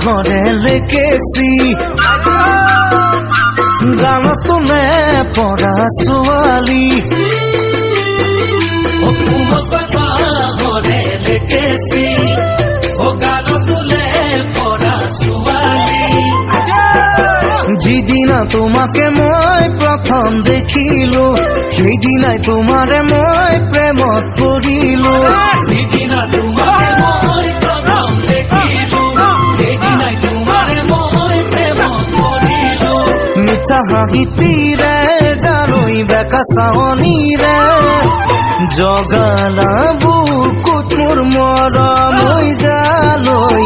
ঘৰে লেকেছি গানতনে পৰা ছোৱালী ঘৰে লেকেছি গানতলে পৰা ছোৱালী যিদিনা তোমাকে মই প্ৰথম দেখিলো সেইদিনাই তোমাৰে মই প্ৰেমত পৰিলো যিদিনা তোমাকে মই প্ৰথম দেখিলো সেইদিনাই তোমাৰে মই প্ৰেমত পৰিলো মিঠা হাঁহিটিৰে জানৈ বেকা চাৱনীৰে জগালা বুকুত মোৰ মৰম হৈ যালৈ